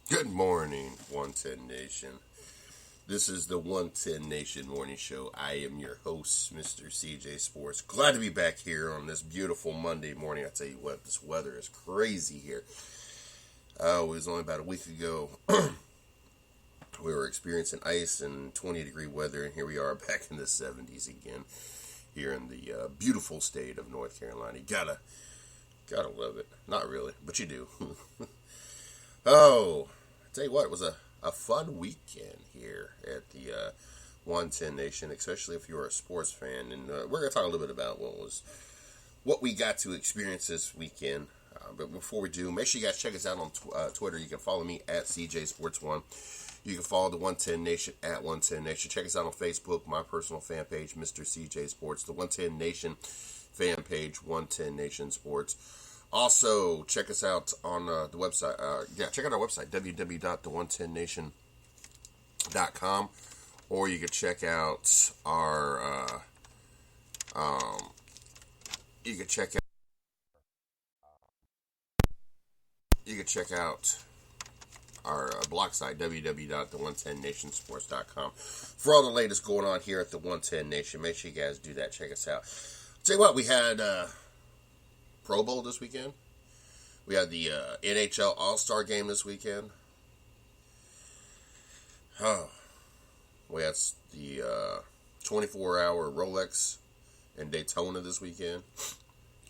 Good morning, 110 Nation. This is the 110 Nation Morning Show. I am your host, Mr. CJ Sports. Glad to be back here on this beautiful Monday morning. I tell you what, this weather is crazy here. It was only about a week ago. We were experiencing ice and 20-degree weather, and here we are back in the 70s again here in the beautiful state of North Carolina. You gotta love it. Not really, but you do. Oh, I tell you what, it was a fun weekend here at the 110 Nation, especially if you're a sports fan. And we're going to talk a little bit about what we got to experience this weekend. But before we do, make sure you guys check us out on Twitter. You can follow me at CJ Sports One. You can follow the 110 Nation at 110 Nation. Check us out on Facebook, my personal fan page, Mr. CJ Sports. The 110 Nation fan page, 110 Nation Sports. Also, check us out on the website. Check out our website, www.the110nation.com. Or you can check out our, blog site, www.the110nationsports.com. For all the latest going on here at the 110 Nation, make sure you guys do that. Check us out. Tell you what, we had Pro Bowl this weekend. We had the NHL All-Star Game this weekend. Oh, we had the 24-hour Rolex in Daytona this weekend.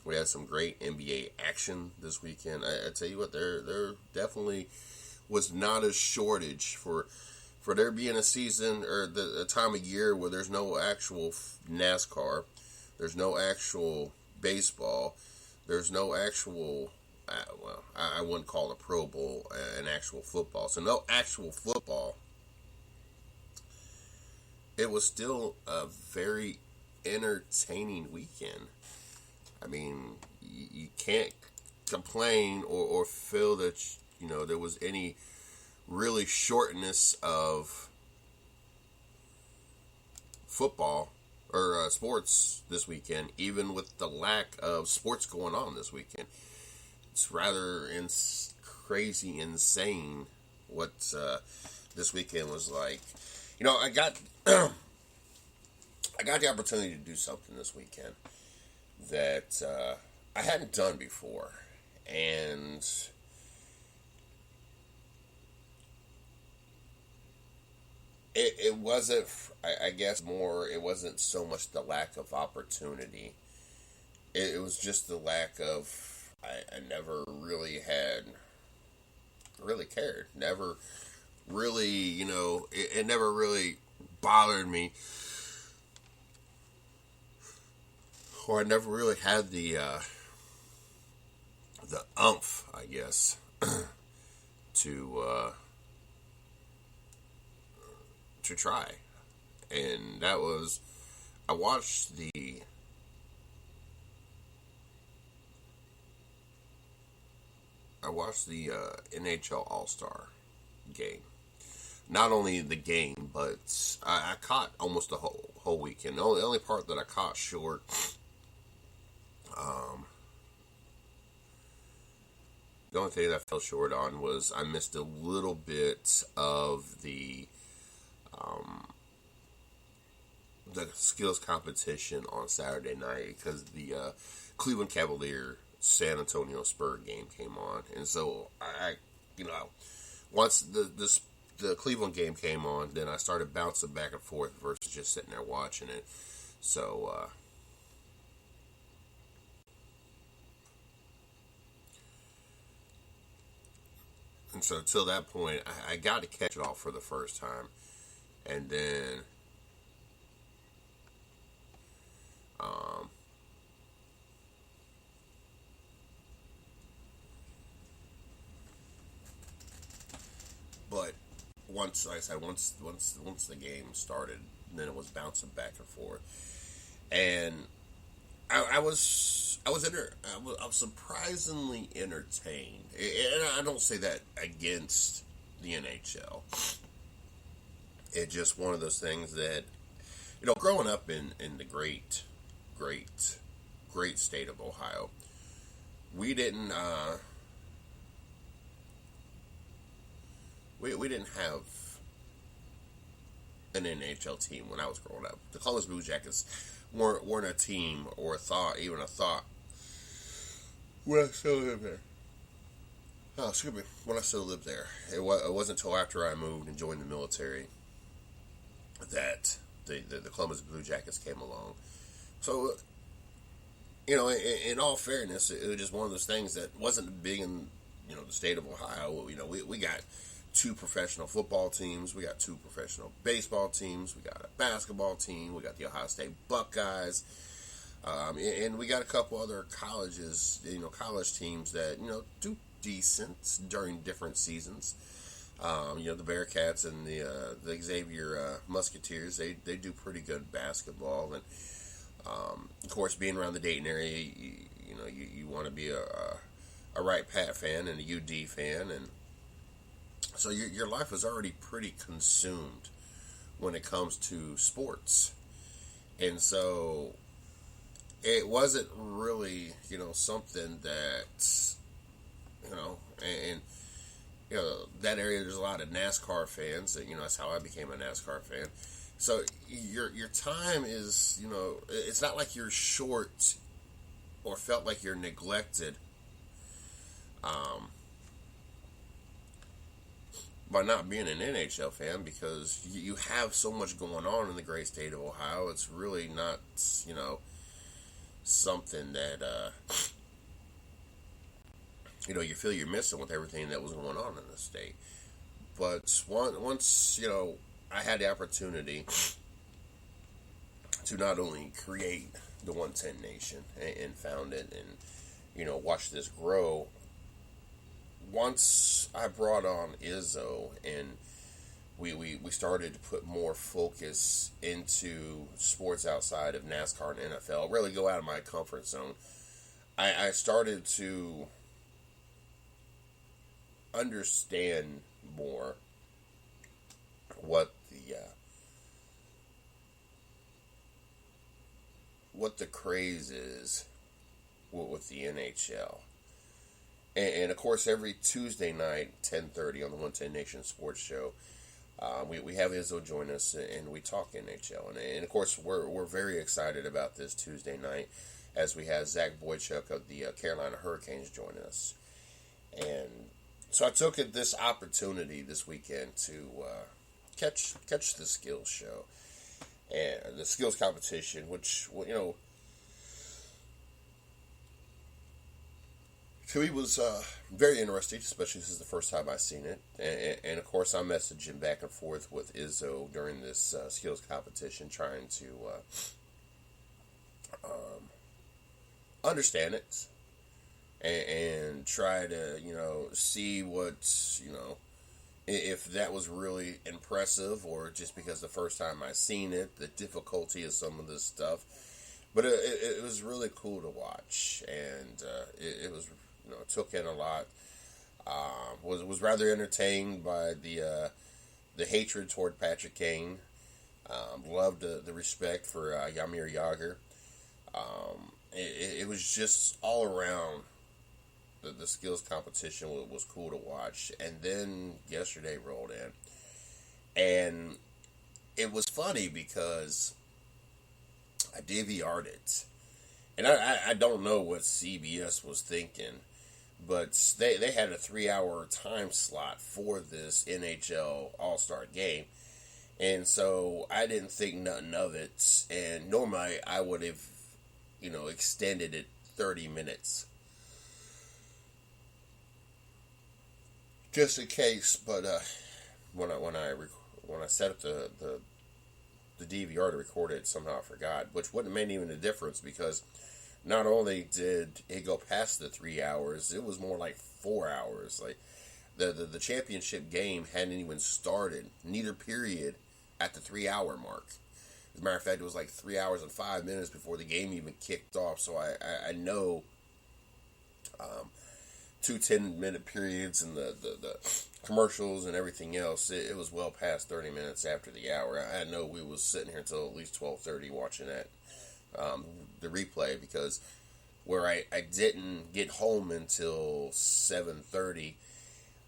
We had some great NBA action this weekend. I tell you what, there definitely was not a shortage for there being a season or the time of year where there's no actual NASCAR, there's no actual baseball, there's no actual, I wouldn't call a Pro Bowl an actual football. So no actual football. It was still a very entertaining weekend. I mean, you can't complain or feel that, there was any really shortness of football or sports this weekend, even with the lack of sports going on this weekend. It's rather crazy, insane what this weekend was like. I got I got the opportunity to do something this weekend that I hadn't done before, and it wasn't. I guess more. It wasn't so much the lack of opportunity. It was just the lack of. I never really cared. Never really, it never really bothered me, or I never really had the umph, I guess, to try, and that was I watched the NHL All-Star game. Not only the game, but I caught almost the whole weekend. The only part that I caught short, the only thing that I fell short on was I missed a little bit of the skills competition on Saturday night because the Cleveland Cavalier San Antonio Spurs game came on, and so once the Cleveland game came on, then I started bouncing back and forth versus just sitting there watching it. So and so till that point, I got to catch it all for the first time, and then um, but once, like I said, once the game started, then it was bouncing back and forth, and I was I was surprisingly entertained, and I don't say that against the NHL. It's just one of those things that growing up in the great great state of Ohio, we didn't we didn't have an NHL team when I was growing up. The Columbus Blue Jackets weren't a team or even a thought when I still lived there. Oh, excuse me. When I still lived there, it wasn't until after I moved and joined the military that the Columbus Blue Jackets came along. So, in all fairness, it was just one of those things that wasn't big in the state of Ohio. We got 2 professional football teams, we got 2 professional baseball teams, we got a basketball team, we got the Ohio State Buckeyes, and we got a couple other colleges, college teams that do decent during different seasons. The Bearcats and the Xavier Musketeers, they do pretty good basketball, and of course, being around the Dayton area, you want to be a Wright Pat fan and a UD fan, and so your life is already pretty consumed when it comes to sports, and so it wasn't really something that and that area, there's a lot of NASCAR fans. That's how I became a NASCAR fan. So your time is, it's not like you're short or felt like you're neglected by not being an NHL fan, because you have so much going on in the great state of Ohio. It's really not, something that you feel you're missing with everything that was going on in the state. But once I had the opportunity to not only create the 110 Nation and found it and watch this grow. Once I brought on Izzo and we started to put more focus into sports outside of NASCAR and NFL, really go out of my comfort zone, I started to understand more what the craze is with the NHL. And of course, every Tuesday night, 10:30 on the 110 Nation Sports Show, we have Izzo join us and we talk NHL. And of course, we're very excited about this Tuesday night as we have Zach Boychuk of the Carolina Hurricanes join us. And so I took this opportunity this weekend to catch the skills show and the skills competition, which to me was very interesting, especially this is the first time I've seen it. And of course, I'm messaging back and forth with Izzo during this skills competition, trying to understand it and try to, see what, if that was really impressive or just because the first time I seen it, the difficulty of some of this stuff. But it was really cool to watch, and it was, took in a lot. Was rather entertained by the hatred toward Patrick Kane. Loved the respect for Jaromir Jagr. It was just all around. The skills competition was cool to watch. And then yesterday rolled in. And it was funny because I DVR'd it. And I don't know what CBS was thinking, but they had a 3-hour time slot for this NHL All-Star game. And so I didn't think nothing of it. And normally I would have, extended it 30 minutes. Just in case, but when I set up the DVR to record it, somehow I forgot, which wouldn't have made even a difference because not only did it go past the 3 hours, it was more like 4 hours. Like the championship game hadn't even started, neither period, at the 3 hour mark. As a matter of fact, it was like 3 hours and 5 minutes before the game even kicked off. So I know 2 10-minute periods and the commercials and everything else, it was well past 30 minutes after the hour. I know we was sitting here until at least 12:30 watching that, the replay, because where I didn't get home until 7:30,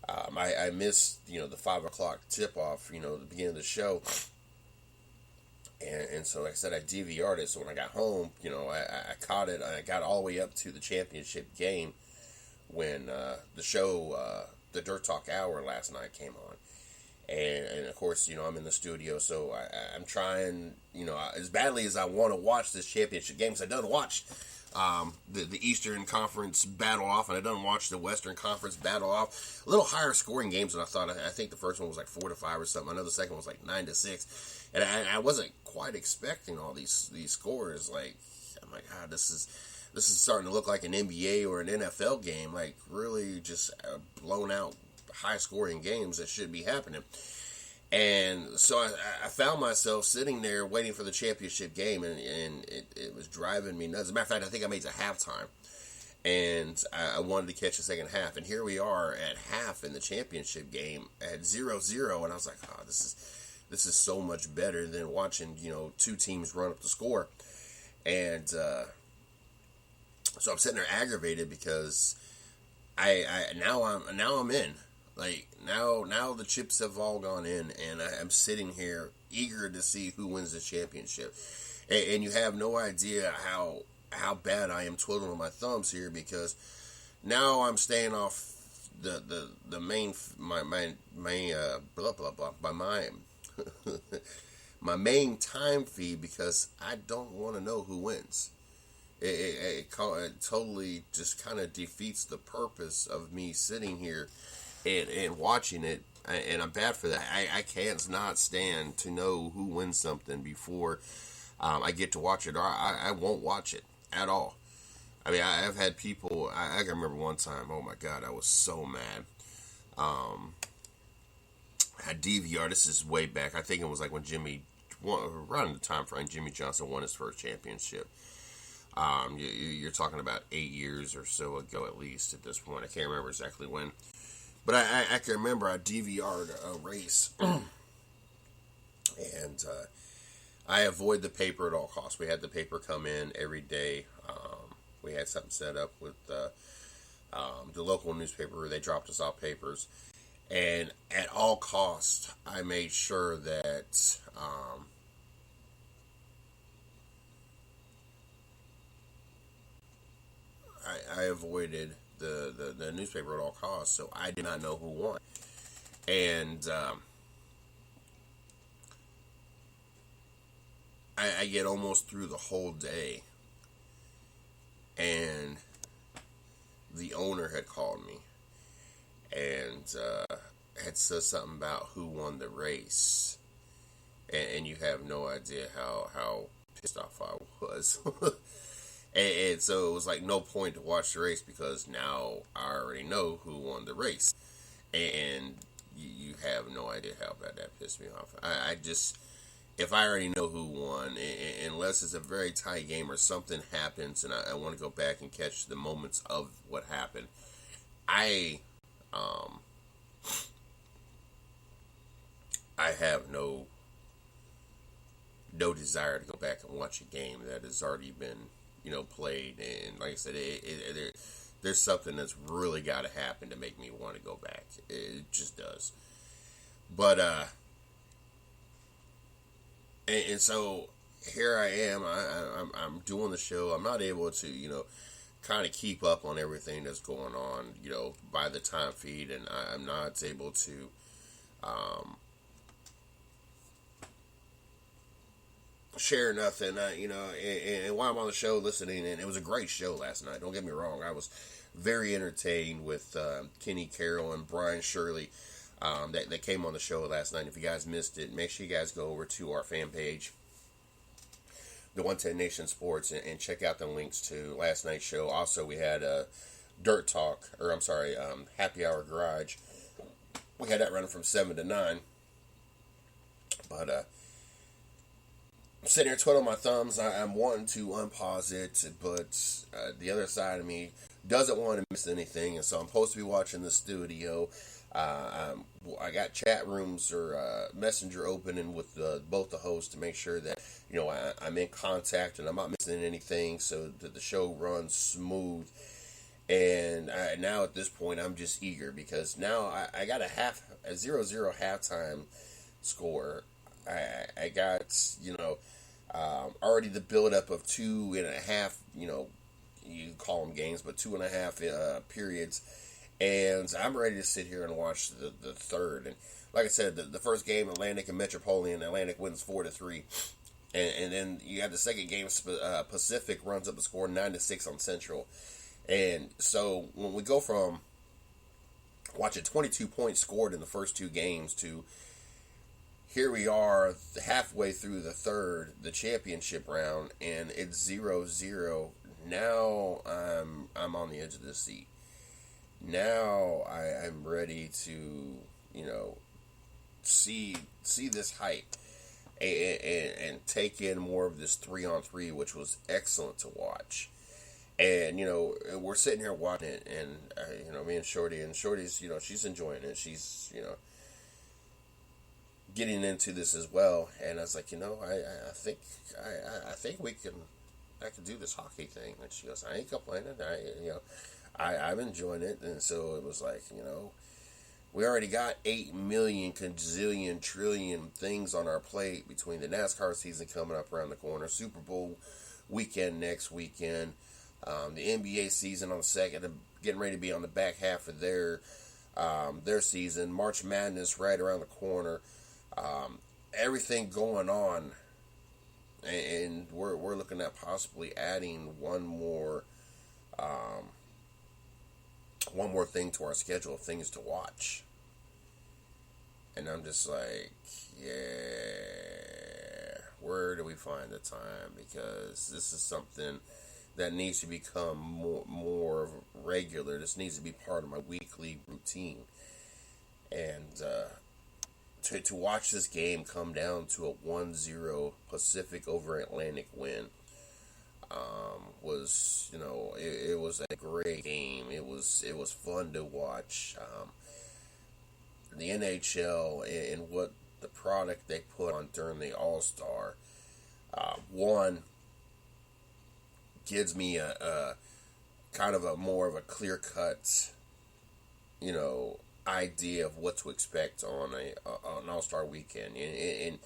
I I missed, the 5 o'clock tip off, the beginning of the show. And so, like I said, I DVR'd it. So when I got home, I caught it. I got all the way up to the championship game when the show, the Dirt Talk Hour last night came on. And of course, I'm in the studio, so I'm trying, as badly as I want to watch this championship game, because I done watch the Eastern Conference battle off, and I done watch the Western Conference battle off. A little higher scoring games than I thought. I think the first one was like 4-5 or something. I know the second one was like 9-6, and I wasn't quite expecting all these scores. Like, I'm like, this is starting to look like an NBA or an NFL game. Like, really just blown out, high-scoring games that should be happening. And so I found myself sitting there waiting for the championship game, and it was driving me nuts. As a matter of fact, I think I made it to halftime, and I wanted to catch the second half. And here we are at half in the championship game at 0-0, and I was like, oh, this is so much better than watching, two teams run up the score. And so I'm sitting there aggravated because now I'm in. Like, now the chips have all gone in, and I'm sitting here eager to see who wins the championship. And you have no idea how bad I am twiddling my thumbs here, because now I'm staying off the main my blah blah blah by my main time feed, because I don't want to know who wins. It totally just kind of defeats the purpose of me sitting here and watching it, and I'm bad for that. I can't not stand to know who wins something before I get to watch it, or I won't watch it at all. I mean, I've had people, I can remember one time, oh my God, I was so mad. I had DVR, this is way back, I think it was like when around the time frame Jimmy Johnson won his first championship. You're talking about 8 years or so ago at least at this point. I can't remember exactly when. But I can remember I DVR'd a race, and I avoid the paper at all costs. We had the paper come in every day. We had something set up with the local newspaper where they dropped us off papers. And at all costs, I made sure that I avoided the newspaper at all costs, so I did not know who won. And I get almost through the whole day, and the owner had called me and had said something about who won the race, and you have no idea how pissed off I was. And so it was like no point to watch the race, because now I already know who won the race. And you have no idea how bad that pissed me off. I just, if I already know who won, unless it's a very tight game or something happens and I want to go back and catch the moments of what happened, I have no desire to go back and watch a game that has already been played. And like I said, there's something that's really got to happen to make me want to go back. It just does. But and so here I am. I'm doing the show. I'm not able to kind of keep up on everything that's going on by the time feed, and I'm not able to share nothing, and while I'm on the show listening, and it was a great show last night, don't get me wrong, I was very entertained with Kenny Carroll and Brian Shirley that came on the show last night. If you guys missed it, make sure you guys go over to our fan page, the 110 Nation Sports, and check out the links to last night's show. Also, we had Dirt Talk, Happy Hour Garage. We had that running from 7 to 9, but I'm sitting here twiddling my thumbs. I'm wanting to unpause it, but the other side of me doesn't want to miss anything, and so I'm supposed to be watching the studio. I got chat rooms or Messenger opening with both the hosts to make sure that I'm in contact and I'm not missing anything, so that the show runs smooth. And now at this point, I'm just eager because now I got a 0-0 halftime score. I got, already the buildup of 2.5, you call them games, but 2.5 periods. And I'm ready to sit here and watch the third. And like I said, the first game, Atlantic and Metropolitan, Atlantic wins 4-3. And then you have the second game, Pacific runs up the score 9-6 on Central. And so when we go from watching 22 points scored in the first two games to here we are halfway through the third, the championship round, and it's 0-0. Now I'm on the edge of the seat. Now I'm ready to, see this hype and take in more of this 3-on-3, which was excellent to watch. And, we're sitting here watching it, and, me and Shorty's, she's enjoying it. She's, getting into this as well. And I was like, I think I can do this hockey thing. And she goes, I ain't complaining. I'm enjoying it. And so it was like, we already got 8 million, gazillion, trillion things on our plate between the NASCAR season coming up around the corner, Super Bowl weekend next weekend, the NBA season on the second, getting ready to be on the back half of their season, March Madness right around the corner, everything going on, and we're looking at possibly adding one more thing to our schedule of things to watch. And I'm just like, yeah, where do we find the time? Because this is something that needs to become more regular. This needs to be part of my weekly routine. And to watch this game come down to a 1-0 Pacific over Atlantic win was, it was a great game. It was fun to watch. The NHL and what the product they put on during the All-Star, one gives me a kind of a more of a clear-cut, idea of what to expect on an All-Star weekend, and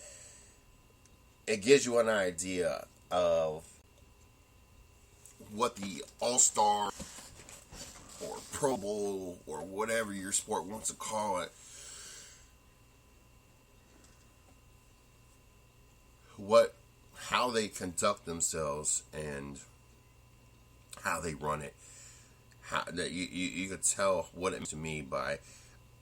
it gives you an idea of what the All-Star or Pro Bowl or whatever your sport wants to call it, how they conduct themselves and how they run it. How that you could tell what it means to me by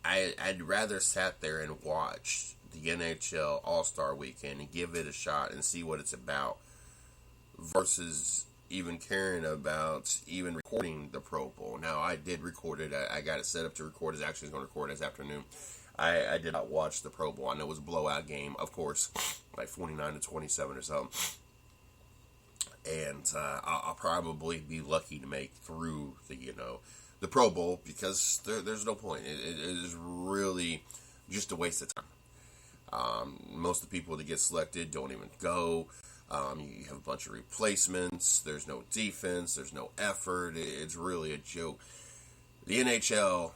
I'd rather sat there and watch the NHL All-Star Weekend and give it a shot and see what it's about versus even caring about even recording the Pro Bowl. Now, I did record it. I got it set up to record. It's actually going to record this afternoon. I did not watch the Pro Bowl. I know it was a blowout game, of course, like 49-27 or something. And I'll probably be lucky to make through the Pro Bowl because there's no point. It is really just a waste of time. Most of the people that get selected don't even go. You have a bunch of replacements. There's no defense. There's no effort. It's really a joke. The NHL,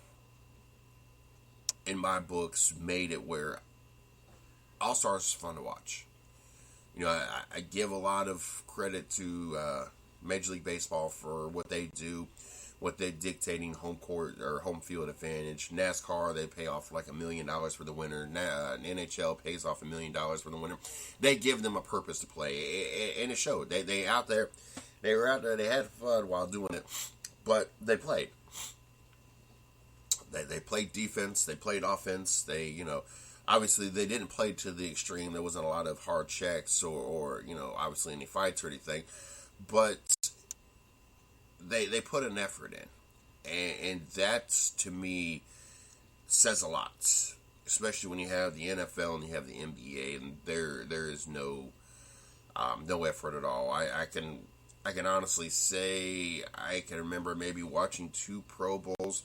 in my books, made it where All-Stars is fun to watch. I give a lot of credit to Major League Baseball for what they do, what they're dictating home court or home field advantage. NASCAR, they pay off like $1 million for the winner. NHL pays off $1 million for the winner. They give them a purpose to play, and it showed. They were out there. They had fun while doing it, but they played. They played defense. They played offense. Obviously, they didn't play to the extreme. There wasn't a lot of hard checks or obviously any fights or anything. But they put an effort in. And that, to me, says a lot. Especially when you have the NFL and you have the NBA, and there is no effort at all. I can honestly say I can remember maybe watching 2 Pro Bowls.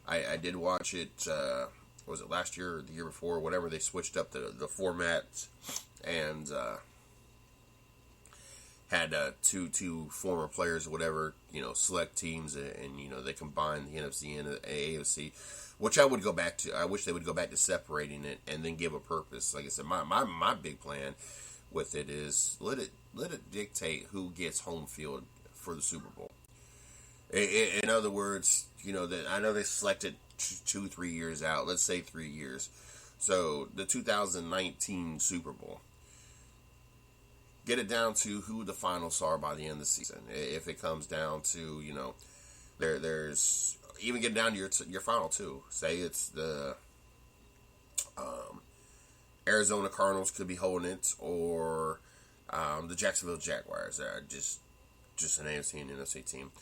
I did watch it, was it last year or the year before, whatever, they switched up the format, and had two former players or whatever, select teams, and they combined the NFC and the AFC, which I would go back to. I wish they would go back to separating it and then give a purpose. Like I said, my big plan with it is let it dictate who gets home field for the Super Bowl. In other words, that I know they selected 2-3 years out. Let's say 3 years. So the 2019 Super Bowl. Get it down to who the finals are by the end of the season. If it comes down to, there's even get down to your final two. Say it's the Arizona Cardinals could be holding it, or the Jacksonville Jaguars. Just an AFC and NFC team.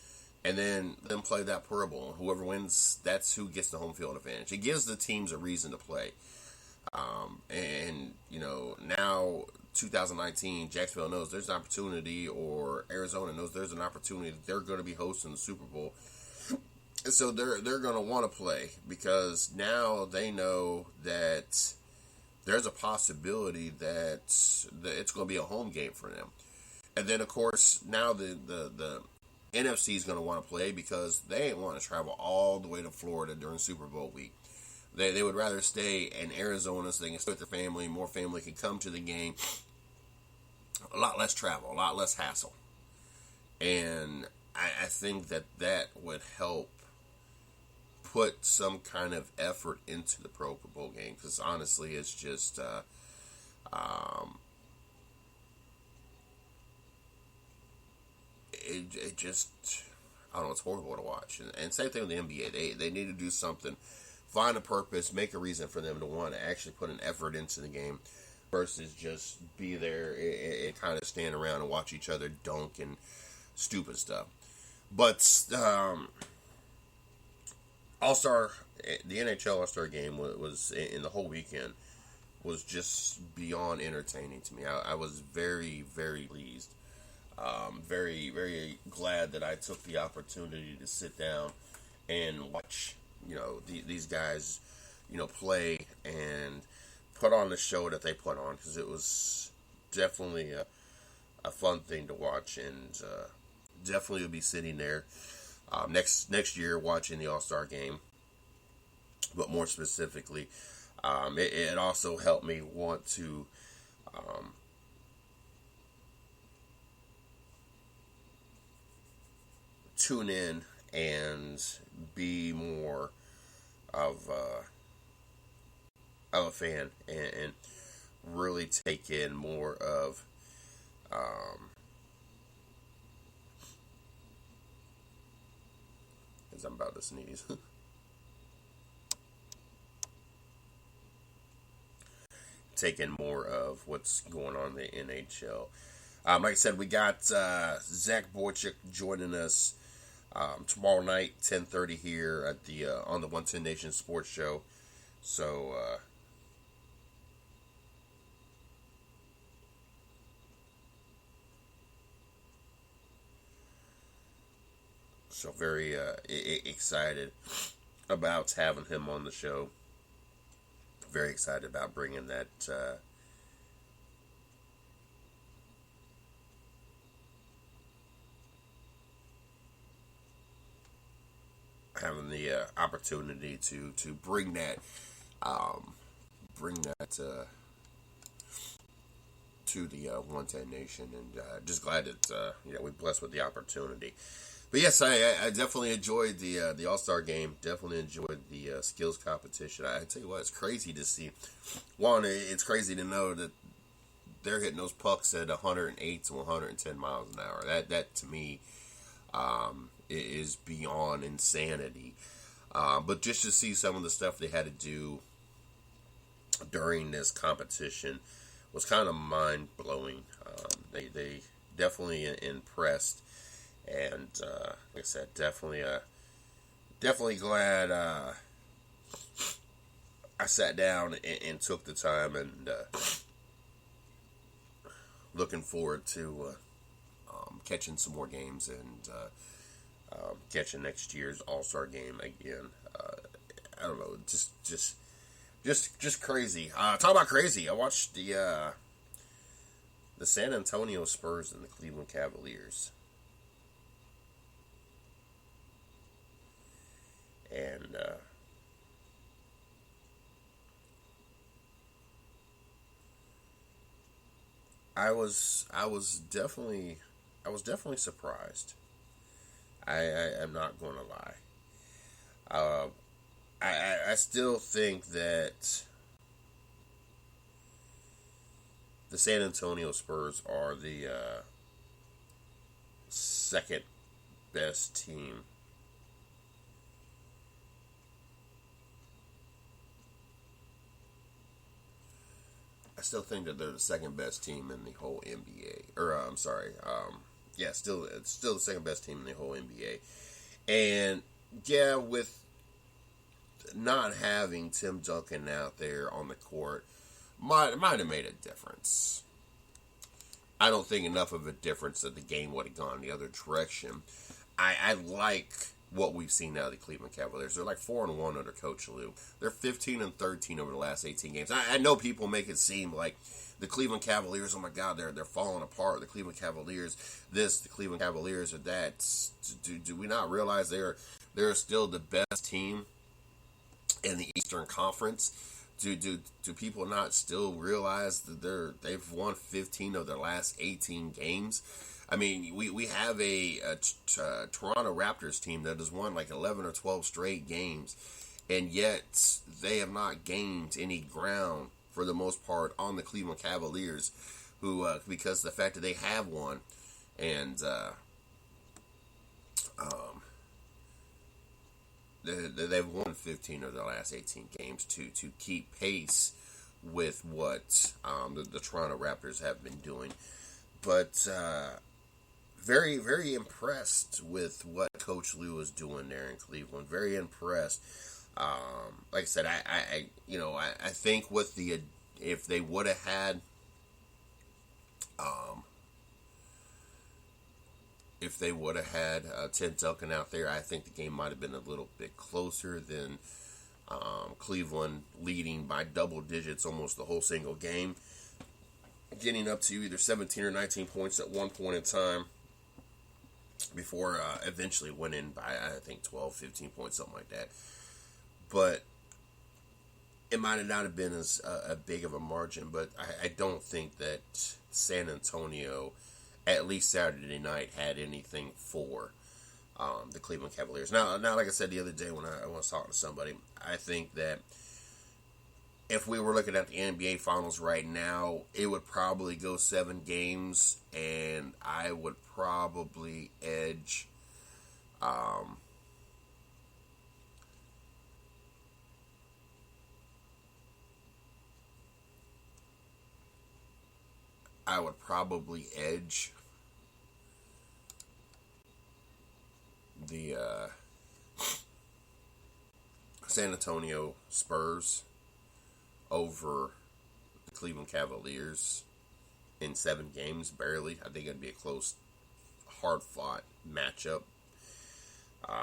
And then play that Pro Bowl. Whoever wins, that's who gets the home field advantage. It gives the teams a reason to play. Now 2019, Jacksonville knows there's an opportunity, or Arizona knows there's an opportunity that they're going to be hosting the Super Bowl. So they're going to want to play, because now they know that there's a possibility that it's going to be a home game for them. And then, of course, now the NFC is going to want to play, because they ain't want to travel all the way to Florida during Super Bowl week. They would rather stay in Arizona so they can stay with their family. More family can come to the game. A lot less travel, a lot less hassle. And I think that would help put some kind of effort into the Pro Bowl game. Because honestly, it's just... It just, I don't know, it's horrible to watch. And same thing with the NBA. They need to do something, find a purpose, make a reason for them to want to actually put an effort into the game, versus just be there and kind of stand around and watch each other dunk and stupid stuff. But All-Star, the NHL All-Star game was in the whole weekend was just beyond entertaining to me. I was very, very pleased. Very, very glad that I took the opportunity to sit down and watch, these guys, play and put on the show that they put on, because it was definitely a fun thing to watch, and definitely will be sitting there next year watching the All-Star game. But more specifically, it also helped me want to tune in and be more of a fan, and really take in more of as I'm about to sneeze. Taking more of what's going on in the NHL. Like I said, we got Zach Boychuk joining us tomorrow night, 10:30 here at the on the 110 Nation Sports Show. So very excited about having him on the show. Very excited about bringing that having the opportunity to bring that to the 110 Nation, and just glad that we're blessed with the opportunity. But yes, I definitely enjoyed the All-Star game. Definitely enjoyed the skills competition. I tell you what, it's crazy to see. One, it's crazy to know that they're hitting those pucks at 108 to 110 miles an hour. That to me is beyond insanity. But just to see some of the stuff they had to do during this competition was kind of mind-blowing. They definitely impressed. And like I said, definitely glad I sat down and took the time, and looking forward to catching some more games, and catching next year's All-Star game again. I don't know, just crazy. Talk about crazy. I watched the the San Antonio Spurs and the Cleveland Cavaliers. And I was definitely surprised. I am not going to lie. Uh, I still think that the San Antonio Spurs are the second best team. I still think that they're the second best team in the whole NBA. Or I'm sorry, yeah, still it's still the second best team in the whole NBA. And yeah, with not having Tim Duncan out there on the court, might have made a difference. I don't think enough of a difference that the game would have gone the other direction. I like what we've seen out of the Cleveland Cavaliers. They're like 4-1 under Coach Lue. They're 15-13 over the last 18 games. I know people make it seem like the Cleveland Cavaliers, oh my God, they're falling apart. The Cleveland Cavaliers, this, the Cleveland Cavaliers are that. Do we not realize they're still the best team in the Eastern Conference? Do people not still realize that they've won 15 of their last 18 games? I mean, we have a Toronto Raptors team that has won like 11 or 12 straight games, and yet they have not gained any ground for the most part on the Cleveland Cavaliers, who because the fact that they have won, and um, they've won 15 of their last 18 games to keep pace with what the Toronto Raptors have been doing. But very, very impressed with what Coach Lue is doing there in Cleveland. Very impressed. Like I said, I think with the if they would have had Tim Duncan out there, I think the game might have been a little bit closer than Cleveland leading by double digits almost the whole single game, getting up to either 17 or 19 points at one point in time before eventually winning by, I think, 12, 15 points, something like that. But it might not have been as a big of a margin, but I don't think that San Antonio, at least Saturday night, had anything for the Cleveland Cavaliers. Now, like I said the other day when I was talking to somebody, I think that if we were looking at the NBA Finals right now, it would probably go 7 games, and I would probably edge the San Antonio Spurs over the Cleveland Cavaliers in 7 games, barely. I think it'd be a close, hard-fought matchup.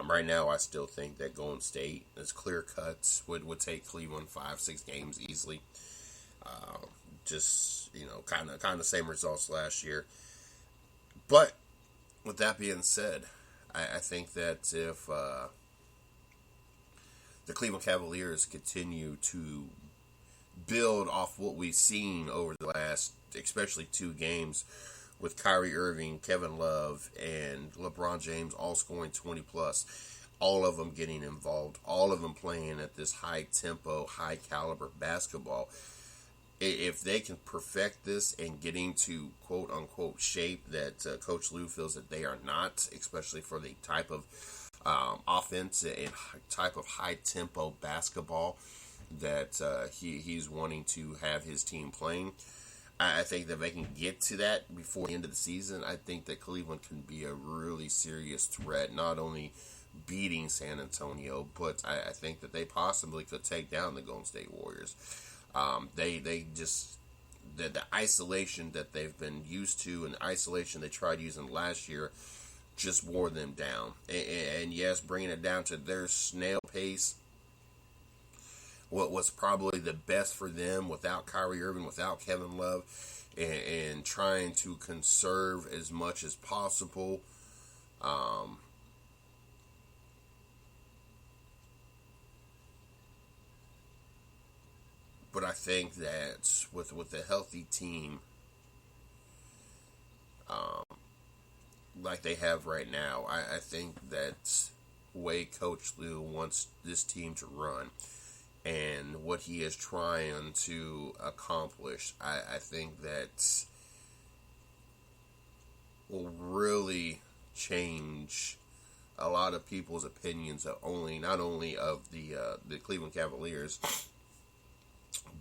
Right now, I still think that Golden State is clear cuts would take Cleveland 5-6 games easily. Just kind of same results last year. But with that being said, I think that if the Cleveland Cavaliers continue to build off what we've seen over the last, especially 2 games, with Kyrie Irving, Kevin Love, and LeBron James all scoring 20 plus, all of them getting involved, all of them playing at this high tempo, high caliber basketball. If they can perfect this and get into quote unquote shape that Coach Lue feels that they are not, especially for the type of offense and type of high tempo basketball that he's wanting to have his team playing, I think that they can get to that before the end of the season. I think that Cleveland can be a really serious threat, not only beating San Antonio, but I think that they possibly could take down the Golden State Warriors. They just the isolation that they've been used to and the isolation they tried using last year just wore them down. And yes, bringing it down to their snail pace what was probably the best for them without Kyrie Irving, without Kevin Love, and trying to conserve as much as possible. Um, but I think that with a healthy team, um, like they have right now, I think that way Coach Lue wants this team to run and what he is trying to accomplish, I think that will really change a lot of people's opinions of not only of the Cleveland Cavaliers,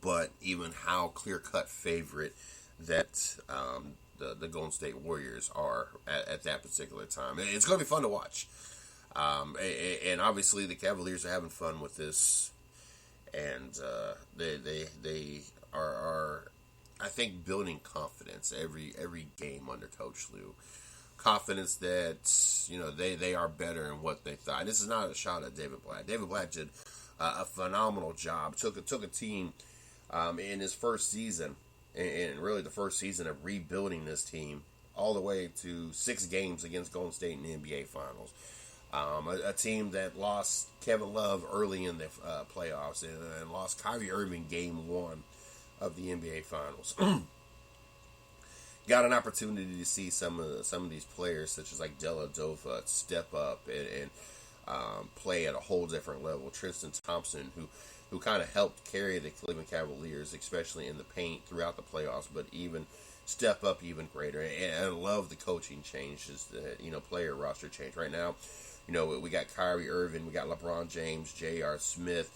but even how clear cut favorite that the Golden State Warriors are at that particular time. It's going to be fun to watch. And obviously the Cavaliers are having fun with this, and they are I think building confidence every game under Coach Lue. Confidence that they are better in what they thought. And this is not a shot at David Blatt. David Blatt did a phenomenal job. Took a team in his first season, and really the first season of rebuilding this team, all the way to 6 games against Golden State in the NBA Finals. A team that lost Kevin Love early in the playoffs and lost Kyrie Irving game 1 of the NBA Finals. Got an opportunity to see some of these players, such as like Dellavedova, step up and play at a whole different level. Tristan Thompson, who kind of helped carry the Cleveland Cavaliers, especially in the paint throughout the playoffs, but even step up even greater. And I love the coaching changes, the player roster change. Right now, we got Kyrie Irving, we got LeBron James, J.R. Smith,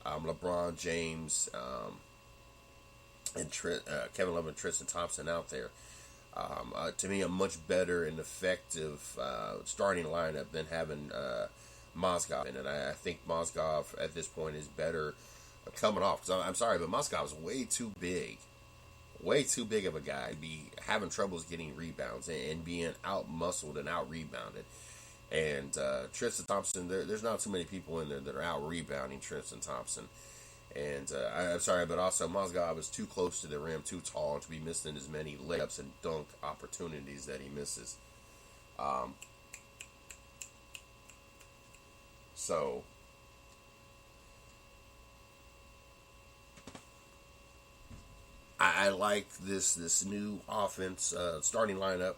LeBron James, and Kevin Love and Tristan Thompson out there. To me, a much better and effective starting lineup than having Mozgov in it. I think Mozgov at this point is better coming off. Because I'm sorry, but Mozgov is way too big of a guy to be having troubles getting rebounds and being out-muscled and out-rebounded. And Tristan Thompson, there's not too many people in there that are out-rebounding Tristan Thompson. And I'm sorry, but also Mozgov is too close to the rim, too tall to be missing as many layups and dunk opportunities that he misses. So I like this new offense starting lineup.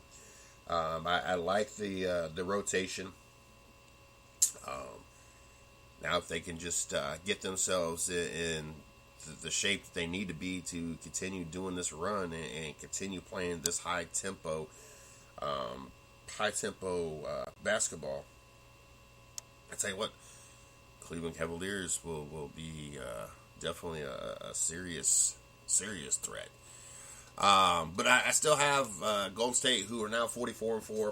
I like the rotation. Now, if they can just get themselves in the shape that they need to be to continue doing this run and continue playing this high tempo basketball, I tell you what, Cleveland Cavaliers will be definitely a serious threat. But I still have Golden State, who are now 44-4.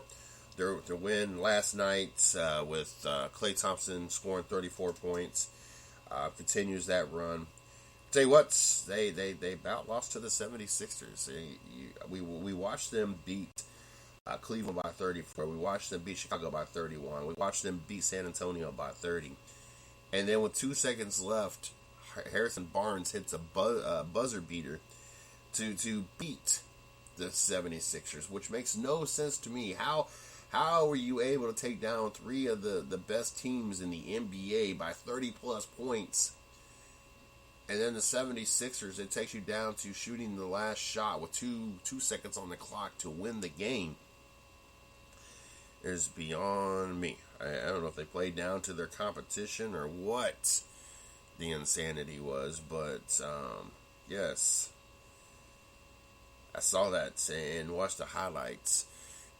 Their win last night with Klay Thompson scoring 34 points continues that run. Tell you what, they about lost to the 76ers. We watched them beat Cleveland by 34. We watched them beat Chicago by 31. We watched them beat San Antonio by 30. And then with 2 seconds left, Harrison Barnes hits a buzzer beater to beat the 76ers, which makes no sense to me. How were you able to take down 3 of the best teams in the NBA by 30-plus points? And then the 76ers, it takes you down to shooting the last shot with 2 seconds on the clock to win the game. Is beyond me. I don't know if they played down to their competition or what the insanity was, but yes. I saw that and watched the highlights.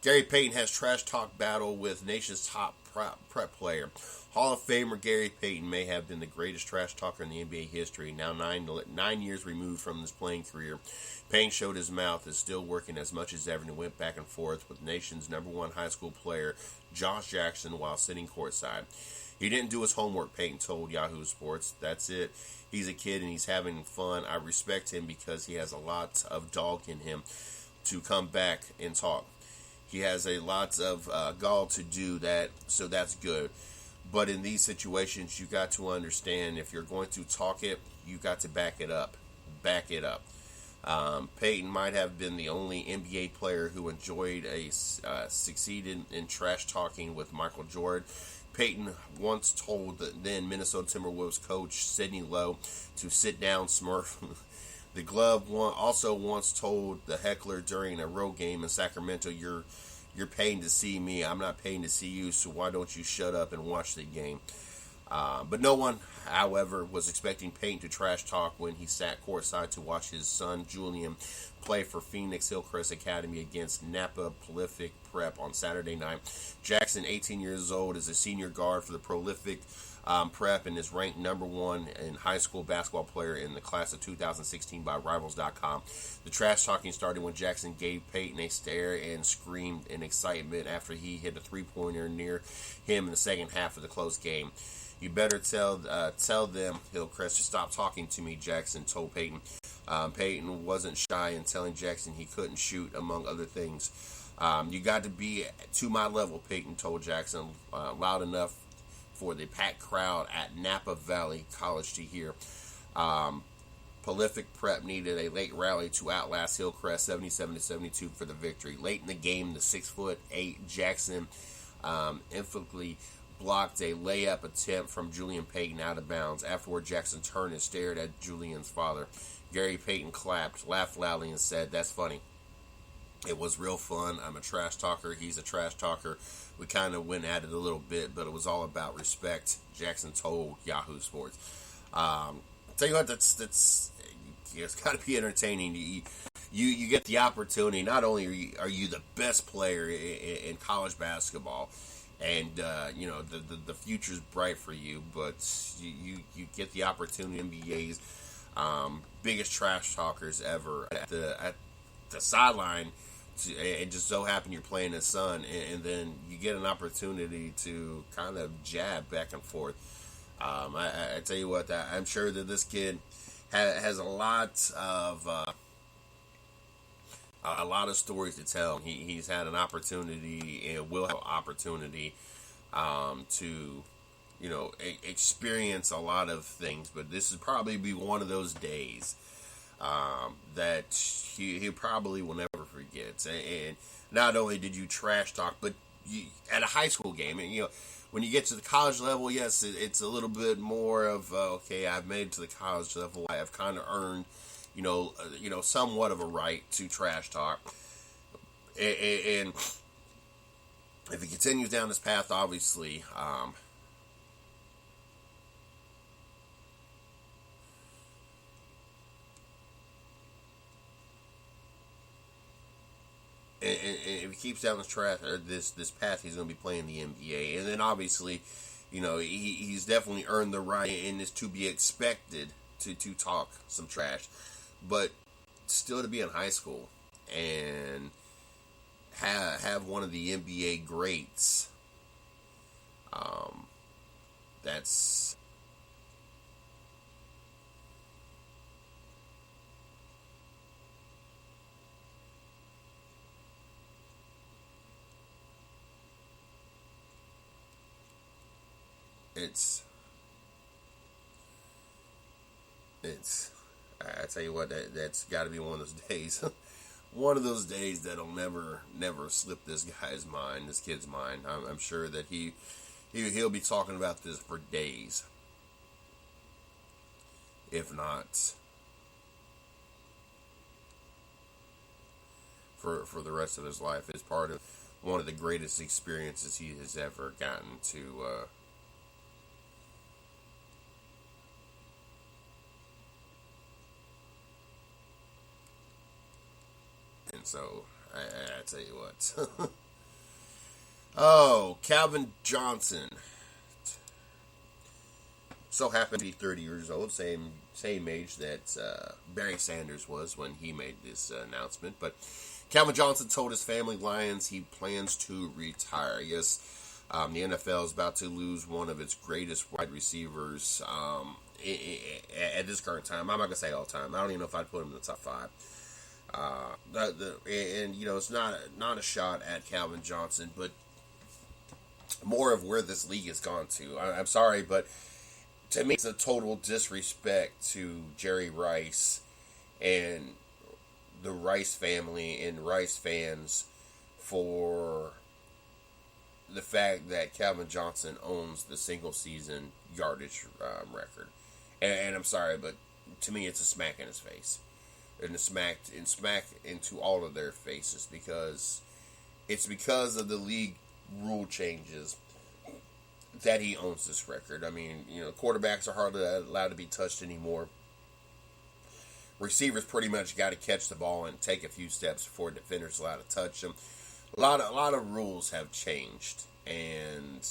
Gary Payton has trash talk battle with nation's top prep player. Hall of Famer Gary Payton may have been the greatest trash talker in the NBA history. Now 9 years removed from his playing career, Payton showed his mouth is still working as much as ever and went back and forth with nation's #1 high school player Josh Jackson while sitting courtside. He didn't do his homework, Payton told Yahoo Sports. That's it. He's a kid and he's having fun. I respect him because he has a lot of dog in him to come back and talk. He has a lot of gall to do that, so that's good. But in these situations, you got to understand if you're going to talk it, you got to back it up. Back it up. Peyton might have been the only NBA player who enjoyed succeeded in trash talking with Michael Jordan. Peyton once told the then Minnesota Timberwolves coach Sidney Lowe to sit down, Smurf. The Glove also once told the heckler during a road game in Sacramento, "You're paying to see me. I'm not paying to see you. So why don't you shut up and watch the game?" But no one, however, was expecting Peyton to trash talk when he sat courtside to watch his son Julian play for Phoenix Hillcrest Academy against Napa Prolific Prep on Saturday night. Jackson, 18 years old, is a senior guard for the Prolific Prep and is ranked number one in high school basketball player in the class of 2016 by Rivals.com. The trash talking started when Jackson gave Peyton a stare and screamed in excitement after he hit a three-pointer near him in the second half of the close game. "You better tell them, Hillcrest, to stop talking to me," Jackson told Peyton. Peyton wasn't shy in telling Jackson he couldn't shoot, among other things. "You got to be to my level," Peyton told Jackson, loud enough for the packed crowd at Napa Valley College to hear. Prolific Prep needed a late rally to outlast Hillcrest 77-72 for the victory. Late in the game, the 6'8" Jackson emphatically blocked a layup attempt from Julian Peyton out of bounds. Afterward, Jackson turned and stared at Julian's father. Gary Payton laughed loudly and said, "That's funny. It was real fun. I'm a trash talker. He's a trash talker. We kind of went at it a little bit, but it was all about respect," Jackson told Yahoo Sports. Tell you what, that's it's got to be entertaining. You get the opportunity. Not only are you the best player in college basketball, and the future's bright for you, but you get the opportunity. NBA's biggest trash talkers ever at the sideline. It just so happened you're playing his son, and then you get an opportunity to kind of jab back and forth. I tell you what, I'm sure that this kid has a lot of stories to tell. He's had an opportunity and will have an opportunity to experience a lot of things, but this is probably be one of those days that he probably will never forget. And not only did you trash talk, but at a high school game, and when you get to the college level, yes, it's a little bit more of okay, I've made it to the college level. I've kind of earned, somewhat of a right to trash talk. And if he continues down this path, obviously, and if he keeps down this track or this path, he's going to be playing the NBA. And then obviously, he's definitely earned the right and is to be expected to talk some trash, but still to be in high school and have one of the NBA greats. That's I tell you what, that's got to be one of those days. One of those days that'll never slip this kid's mind. I'm sure that he'll be talking about this for days, if not for the rest of his life. It's part of one of the greatest experiences he has ever gotten to. And so, I tell you what. Oh, Calvin Johnson. So happened to be 30 years old, same age that Barry Sanders was when he made this announcement. But Calvin Johnson told his family Lions he plans to retire. Yes, the NFL is about to lose one of its greatest wide receivers at this current time. I'm not going to say all time. I don't even know if I'd put him in the top five. It's not a shot at Calvin Johnson, but more of where this league has gone to. I'm sorry, but to me, it's a total disrespect to Jerry Rice and the Rice family and Rice fans for the fact that Calvin Johnson owns the single season yardage record. And I'm sorry, but to me, it's a smack in his face. And a smack into all of their faces, because it's because of the league rule changes that he owns this record. I mean, quarterbacks are hardly allowed to be touched anymore. Receivers pretty much got to catch the ball and take a few steps before defenders are allowed to touch them. A lot of rules have changed, and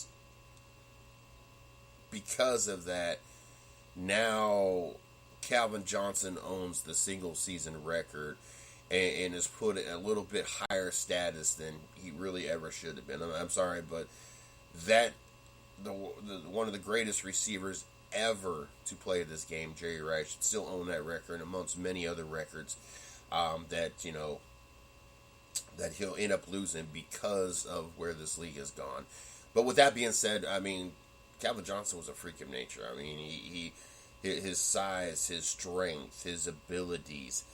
because of that, now Calvin Johnson owns the single season record and is put at a little bit higher status than he really ever should have been. I'm sorry, but that one of the greatest receivers ever to play this game, Jerry Rice, should still own that record amongst many other records that he'll end up losing because of where this league has gone. But with that being said, I mean, Calvin Johnson was a freak of nature. I mean, his size, his strength, his abilities.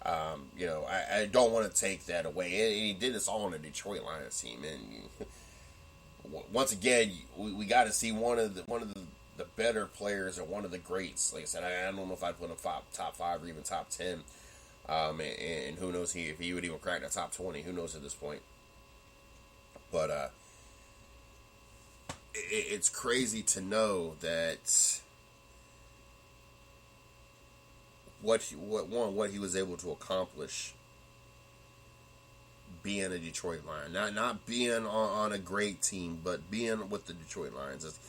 I don't want to take that away. And he did this all on the Detroit Lions team, and once again, we got to see one of the better players and one of the greats. Like I said, I don't know if I'd put him top 5 or even top 10. And who knows if he would even crack the top 20. Who knows at this point? But it's crazy to know that what he was able to accomplish being a Detroit Lion, not being on a great team, but being with the Detroit Lions. It's,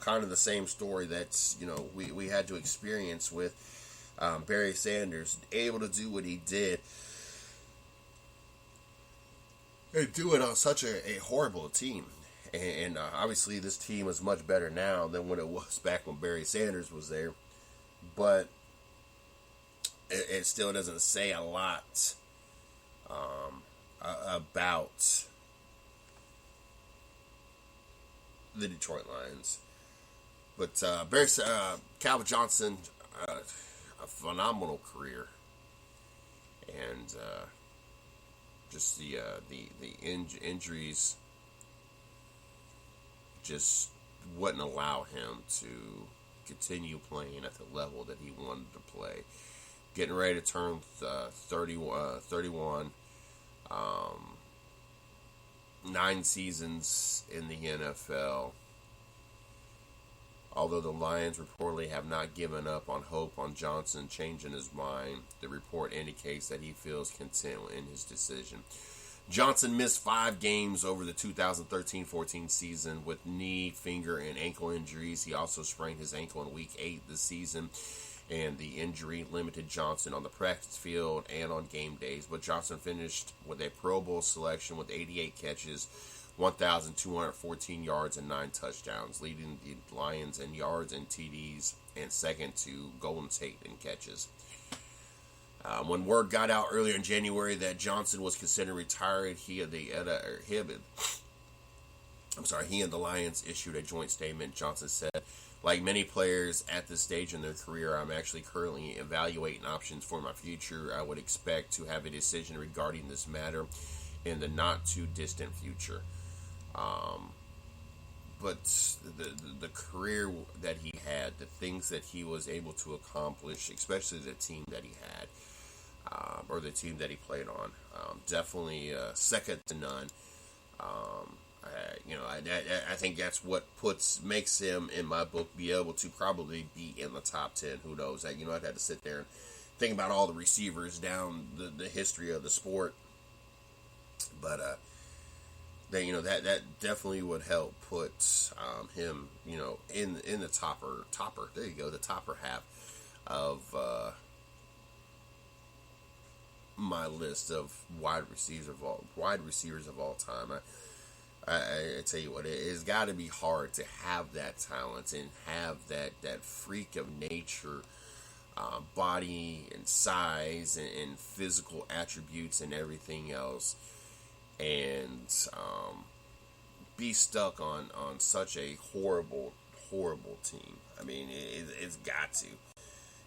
kind of the same story that's we had to experience with Barry Sanders, able to do what he did and do it on such a horrible team. And obviously this team is much better now than when it was back when Barry Sanders was there. But it still doesn't say a lot about the Detroit Lions. But Calvin Johnson, a phenomenal career, and just the injuries just wouldn't allow him to continue playing at the level that he wanted to play. Getting ready to turn 31. 9 seasons in the NFL. Although the Lions reportedly have not given up on hope on Johnson changing his mind, the report indicates that he feels content in his decision. Johnson missed 5 games over the 2013-14 season with knee, finger, and ankle injuries. He also sprained his ankle in Week 8 this season, and the injury limited Johnson on the practice field and on game days. But Johnson finished with a Pro Bowl selection with 88 catches, 1,214 yards, and 9 touchdowns, leading the Lions in yards and TDs, and second to Golden Tate in catches. When word got out earlier in January that Johnson was considered retired, he and the Lions issued a joint statement. Johnson said, "Like many players at this stage in their career, I'm actually currently evaluating options for my future. I would expect to have a decision regarding this matter in the not too distant future." But the career that he had, the things that he was able to accomplish, especially the team that he had, or the team that he played on, definitely second to none. I think that's what makes him, in my book, be able to probably be in the top 10. Who knows? I'd have to sit there and think about all the receivers down the history of the sport. But that definitely would help put him, in the topper. There you go, the topper half of my list of wide receivers of all time. I tell you what, it's got to be hard to have that talent and have that freak of nature, body and size and physical attributes and everything else, and be stuck on such a horrible team. I mean, it's got to.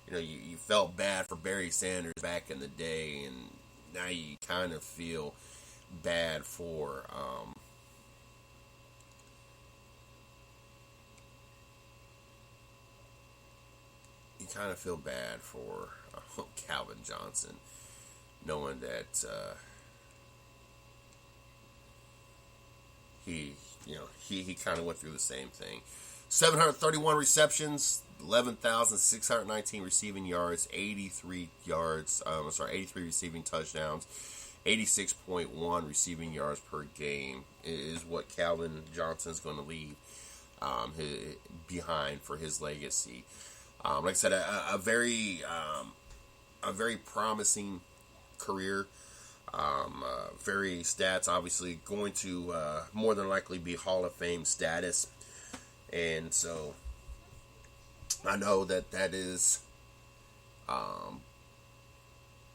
You know, you felt bad for Barry Sanders back in the day, and now you kind of feel bad for Calvin Johnson, knowing that he kind of went through the same thing. 731 receptions, 11,619 receiving yards, 83 receiving touchdowns, 86.1 receiving yards per game is what Calvin Johnson's going to leave behind for his legacy. Like I said, a very promising career. Very stats, obviously going to more than likely be Hall of Fame status, and so I know that is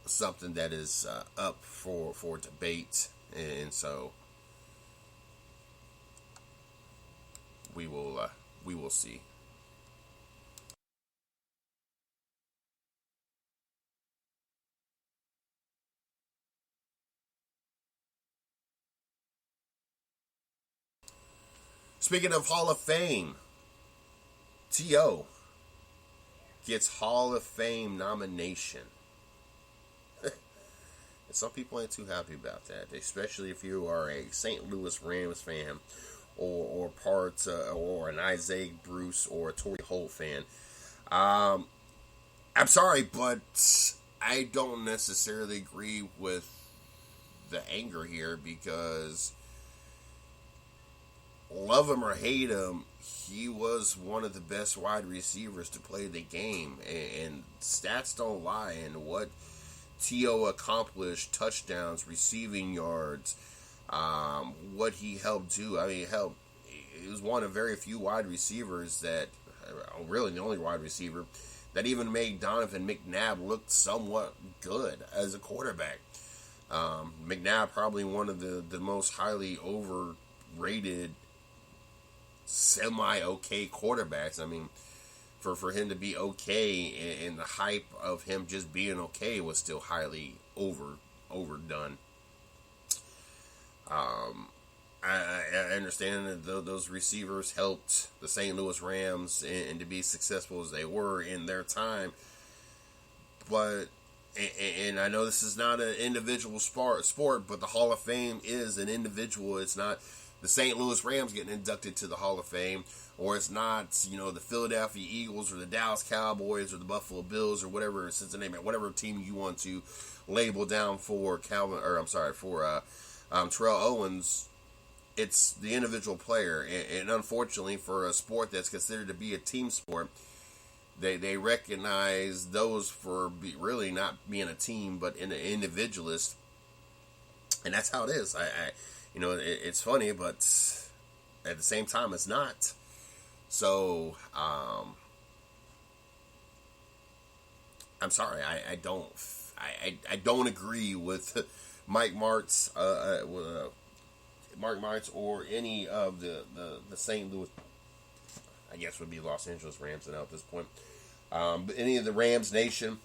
something that is up for debate, and so we will see. Speaking of Hall of Fame, T.O. gets Hall of Fame nomination. And some people ain't too happy about that, especially if you are a St. Louis Rams fan or an Isaiah Bruce or a Torrey Holt fan. I'm sorry, but I don't necessarily agree with the anger here, because love him or hate him, he was one of the best wide receivers to play the game, and stats don't lie. And what T.O. accomplished, touchdowns, receiving yards, what he helped do. I mean, he was one of very few wide receivers that, really the only wide receiver, that even made Donovan McNabb look somewhat good as a quarterback. McNabb probably one of the most highly overrated semi-okay quarterbacks. I mean, for him to be okay, and the hype of him just being okay was still highly overdone. I understand that those receivers helped the St. Louis Rams and to be successful as they were in their time, but and I know this is not an individual sport, but the Hall of Fame is an individual. It's not the St. Louis Rams getting inducted to the Hall of Fame, or it's not, the Philadelphia Eagles or the Dallas Cowboys or the Buffalo Bills or whatever, Cincinnati, whatever team you want to label down for Terrell Owens. It's the individual player, and unfortunately for a sport that's considered to be a team sport, they recognize those for really not being a team, but an individualist, and that's how it is. It's funny, but at the same time, it's not. So, I'm sorry, I don't agree with Mike Martz, Mark Martz, or any of the St. Louis, I guess would be Los Angeles Rams now at this point. But any of the Rams Nation,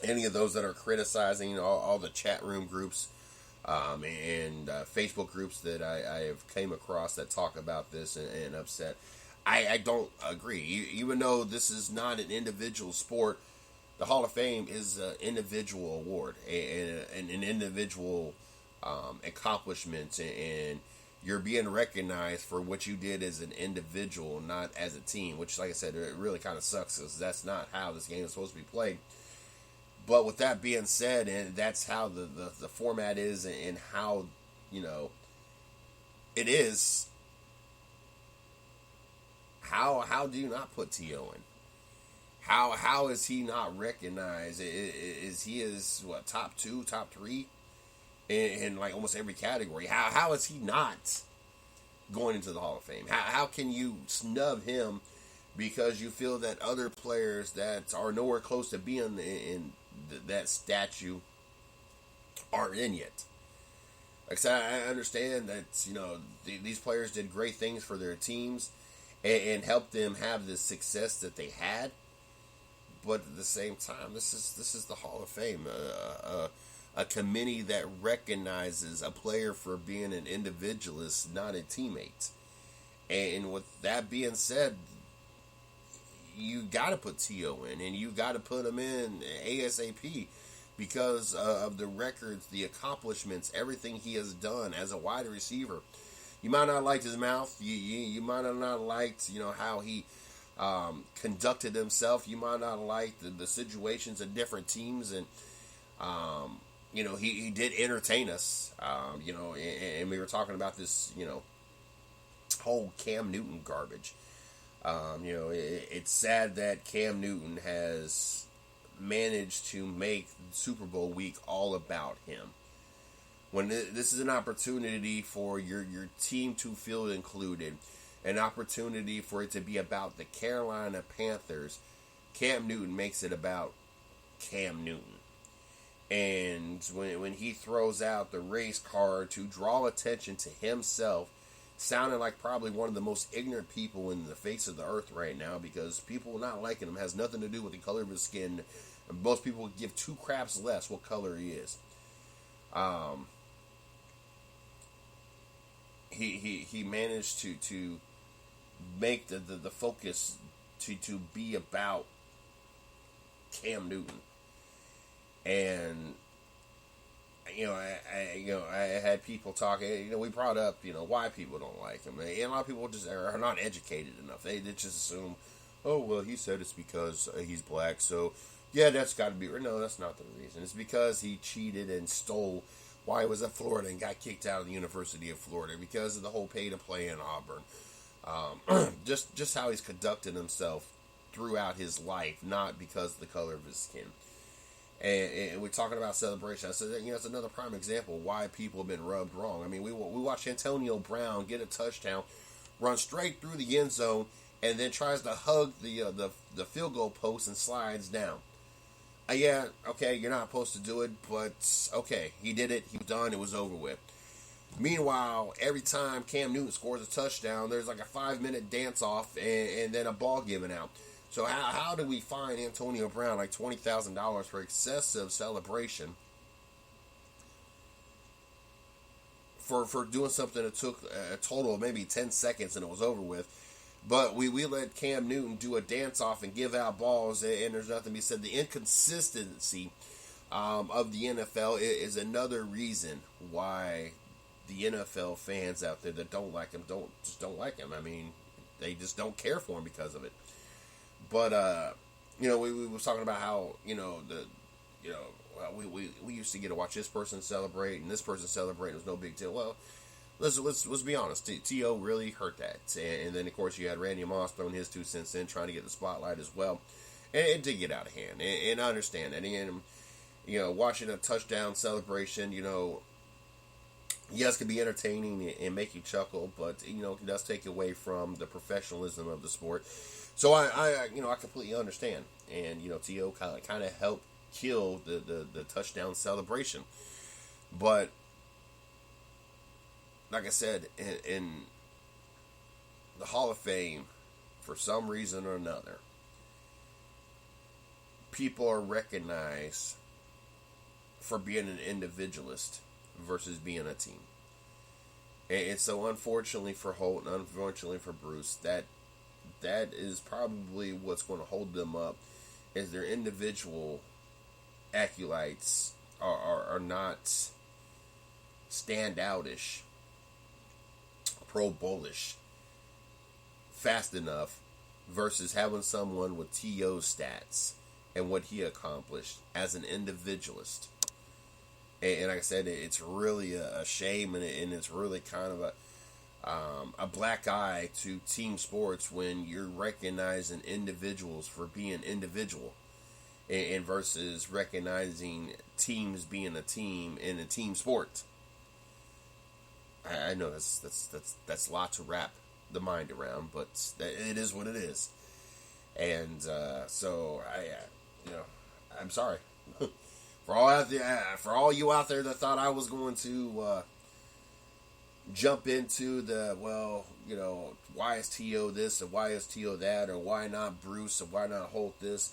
any of those that are criticizing, all the chat room groups and Facebook groups that I have came across that talk about this and upset, I don't agree. Even though this is not an individual sport, the Hall of Fame is an individual award and an individual accomplishment, and you're being recognized for what you did as an individual, not as a team, which, like I said, it really kind of sucks, because that's not how this game is supposed to be played. But with that being said, and that's how the format is, and how, it is, how do you not put T.O. in? How is he not recognized? Is he top 2, top 3 in like almost every category? How is he not going into the Hall of Fame? How can you snub him because you feel that other players that are nowhere close to being in that statue aren't in yet? Like I said, I understand that these players did great things for their teams and helped them have the success that they had. But at the same time, this is the Hall of Fame, a committee that recognizes a player for being an individualist, not a teammate. And with that being said, you got to put T.O. in, and you got to put him in ASAP because of the records, the accomplishments, everything he has done as a wide receiver. You might not like his mouth. You might have not liked how he conducted himself. You might not like the situations of different teams, and he did entertain us. And we were talking about this whole Cam Newton garbage. It's sad that Cam Newton has managed to make Super Bowl week all about him. When this is an opportunity for your team to feel included, an opportunity for it to be about the Carolina Panthers, Cam Newton makes it about Cam Newton. And when he throws out the race card to draw attention to himself, sounding like probably one of the most ignorant people in the face of the earth right now, because people not liking him has nothing to do with the color of his skin. Most people give two craps less what color he is. He managed to make the focus to be about Cam Newton. And I had people talking. We brought up why people don't like him, and a lot of people just are not educated enough. They just assume, oh well, he said it's because he's black, so yeah, that's got to be. No, that's not the reason. It's because he cheated and stole while he was at Florida and got kicked out of the University of Florida because of the whole pay to play in Auburn. Just how he's conducted himself throughout his life, not because of the color of his skin. And we're talking about celebration. I said, it's another prime example of why people have been rubbed wrong. I mean, we watched Antonio Brown get a touchdown, run straight through the end zone, and then tries to hug the field goal post and slides down. Yeah, okay, you're not supposed to do it, but okay, he did it. He was done. It was over with. Meanwhile, every time Cam Newton scores a touchdown, there's like a 5-minute dance-off and then a ball given out. So how do we fine Antonio Brown like $20,000 for excessive celebration for doing something that took a total of maybe 10 seconds and it was over with? But we let Cam Newton do a dance-off and give out balls, and there's nothing to be said. The inconsistency of the NFL is another reason why the NFL fans out there that don't like him don't like him. I mean, they just don't care for him because of it. But we was talking about how we used to get to watch this person celebrate and this person celebrate. It was no big deal. Well, let's be honest. T.O. really hurt that, and then of course you had Randy Moss throwing his 2 cents in, trying to get the spotlight as well, and it did get out of hand. And I understand that. And watching a touchdown celebration, yes, it can be entertaining and make you chuckle, but it does take away from the professionalism of the sport. So I completely understand, and T.O. kind of helped kill the touchdown celebration, but like I said, in the Hall of Fame, for some reason or another, people are recognized for being an individualist versus being a team. And so unfortunately for Holt and unfortunately for Bruce, that is probably what's going to hold them up, is their individual acolytes are not standoutish, Pro Bowlish fast enough versus having someone with T.O.'s stats and what he accomplished as an individualist. And like I said, it's really a shame, and it's really kind of a black eye to team sports when you're recognizing individuals for being individual, and versus recognizing teams being a team in a team sport. I know that's a lot to wrap the mind around, but it is what it is. And so I'm sorry for all you out there that thought I was going to jump into the, well, why is T.O. this and why is T.O. that, or why not Bruce and why not Holt this.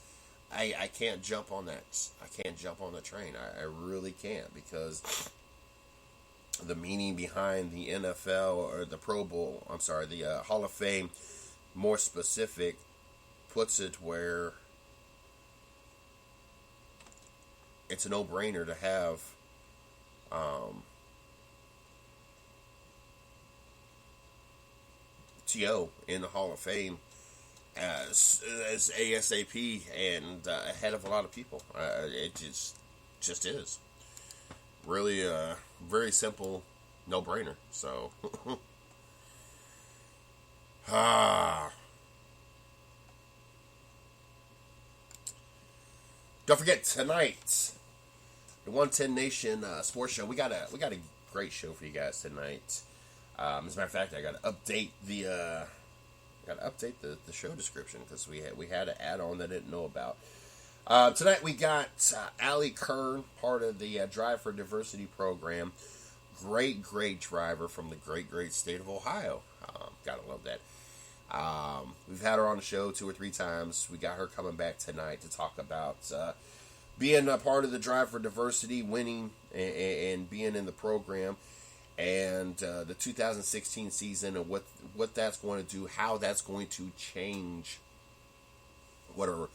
I can't jump on that. I can't jump on the train. I really can't, because the meaning behind the NFL or the Pro Bowl, I'm sorry, the Hall of Fame, more specific, puts it where it's a no-brainer to have T.O. in the Hall of Fame as ASAP and ahead of a lot of people. It just is really a very simple no-brainer. So don't forget tonight, the 110 Nation Sports Show. We got a great show for you guys tonight. As a matter of fact, I got to update the show description, because we had an add-on that I didn't know about. Tonight we got Allie Kern, part of the Drive for Diversity program. Great driver from the great state of Ohio. Gotta love that. We've had her on the show 2 or 3 times. We got her coming back tonight to talk about being a part of the Drive for Diversity, winning and being in the program, and the 2016 season, and what that's going to do, how that's going to change what her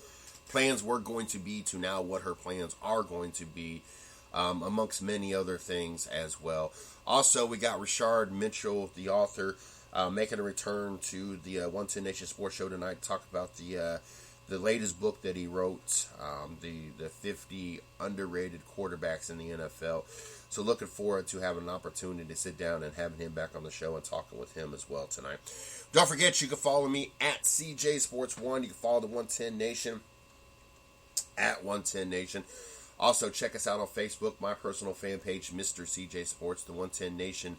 plans were going to be to now what her plans are going to be, amongst many other things as well. Also, we got Rashard Mitchell, the author, making a return to the 110 Nation Sports Show tonight to talk about the latest book that he wrote, the 50 underrated quarterbacks in the NFL. So looking forward to having an opportunity to sit down and having him back on the show and talking with him as well tonight. Don't forget, you can follow me at CJ Sports 1. You can follow the 110 Nation at 110 Nation. Also, check us out on Facebook, my personal fan page, Mr. CJ Sports, the 110 Nation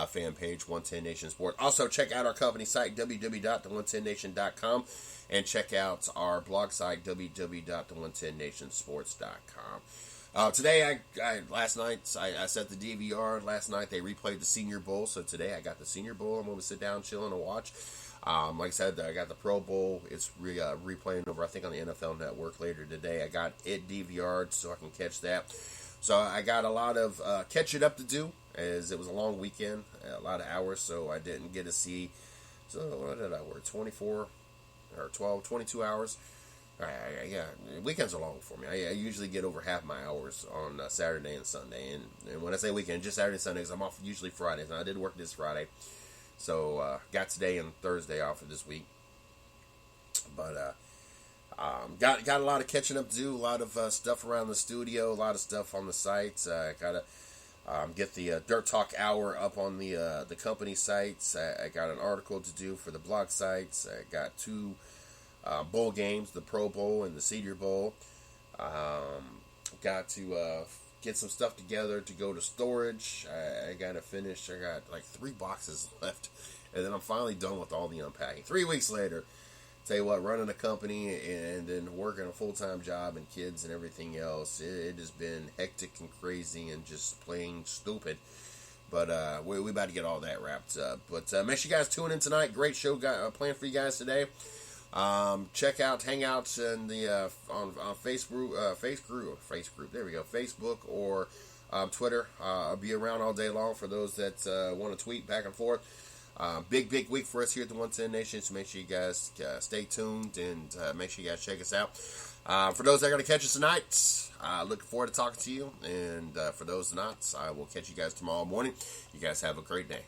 fan page, 110 Nation Sports. Also, check out our company site, www.the110nation.com, and check out our blog site, www.the110nationsports.com. Today, last night, I set the DVR. Last night, they replayed the Senior Bowl, so today I got the Senior Bowl. I'm going to sit down, chilling, and watch. Like I said, I got the Pro Bowl. It's replaying over, I think, on the NFL Network later today. I got it DVR'd so I can catch that. So I got a lot of catching up to do, as it was a long weekend, a lot of hours, so I didn't get to see. So what did I work? 24 or 12, 22 hours. Yeah, weekends are long for me. I usually get over half my hours on Saturday and Sunday. And when I say weekend, just Saturday and Sundays. I'm off usually Fridays. And I did work this Friday. So, got today and Thursday off for this week. But, got a lot of catching up to do. A lot of stuff around the studio. A lot of stuff on the sites. Got to get the Dirt Talk Hour up on the company sites. I got an article to do for the blog sites. I got 2 bowl games, the Pro Bowl and the Senior Bowl. Got to get some stuff together to go to storage. I got to finish. I got like 3 boxes left, and then I'm finally done with all the unpacking. 3 weeks later, tell you what, running a company and then working a full-time job and kids and everything else, it has been hectic and crazy and just plain stupid. But we about to get all that wrapped up. But make sure you guys tune in tonight. Great show planned for you guys today. Check out Hangouts in the on Facebook, there we go, Facebook or Twitter. I'll be around all day long for those that want to tweet back and forth. Big week for us here at the 110 Nation, so make sure you guys stay tuned and make sure you guys check us out. For those that are going to catch us tonight, looking forward to talking to you, and for those not, I will catch you guys tomorrow morning. You guys have a great day.